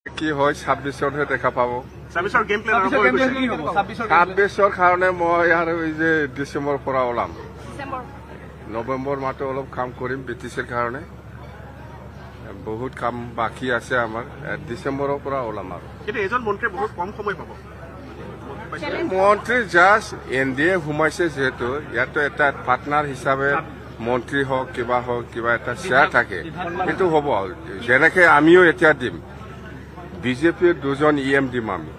কি হয় 26 দেখা পাব 26 গেম প্লেন আৰম্ভ হৈছে 26 কাৰণে মই আৰু এই যে ডিসেম্বৰ পৰা ওলাম নৱেম্বৰ মাহটো অলপ কাম কৰিম বিটিসিৰ কাৰণে বহুত কাম বাকি আছে আমাৰ ডিসেম্বৰৰ পৰা ওলাম আৰু কিন্তু এজন মন্ত্ৰী বহুত কম সময় পাব মন্ত্ৰী জাস্ট এনডিএ ঘুমাইছে যেহেতু ইয়াতো এটা পাৰ্টনাৰ হিচাপে মন্ত্ৰী হওক কিবা এটা শেয়াৰ থাকে কিন্তু হ'ব যেনেকে আমিও এতিয়া দিম বিজেপিৰ দুজন ইএম দিম আমি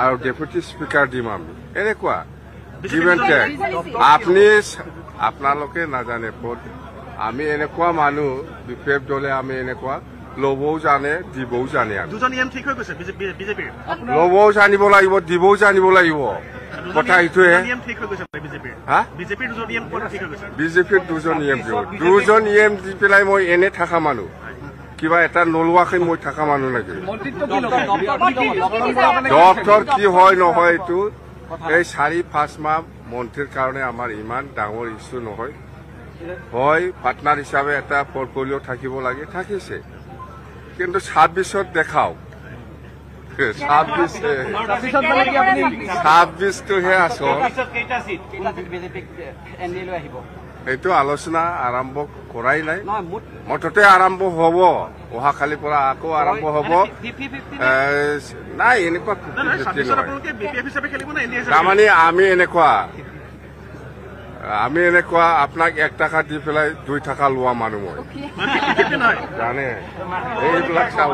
আৰু ডেপুটি স্পিকাৰ দিম আমি এনেকুৱা যিমানকে আপুনি আপোনালোকে নাজানে আমি এনেকুৱা মানুহ বিপেপ দলে আমি এনেকুৱা লবও জানে দিবও জানে দুজন ইএম ঠিক হৈ গৈছে বিজেপিৰ লবও জানিব লাগিব দিবও জানিব লাগিব কথা এইটোৱে বিজেপিৰ দুজন ইএম ঠিক হৈ গৈছে বিজেপিৰ দুজন ইএম দি পেলাই মই এনে থকা মানুহ কিবা এটা নলোৱাকৈ মই থকা মানুহ লাগে ডক্টৰ কি হয় নহয় এইটো এই 4-5 মাহ মন্ত্ৰীৰ কাৰণে আমাৰ ইমান ডাঙৰ ইছ্যু নহয় হয় পাৰ্টনাৰ হিচাপে এটা পৰ্টফলিঅ' থাকিব লাগে থাকিছে কিন্তু 26ত দেখাওক 26টোহে আচল এইটো আলোচনা আৰম্ভ কৰাই নাই মুঠতে আৰম্ভ হ'ব অহাকালিৰ পৰা আকৌ আৰম্ভ হ'ব নাই এনেকুৱা তাৰমানে আমি এনেকুৱা আপোনাক 1 টকা দি পেলাই 2 টকা লোৱা মানুহ মই জানে এইবিলাক চাব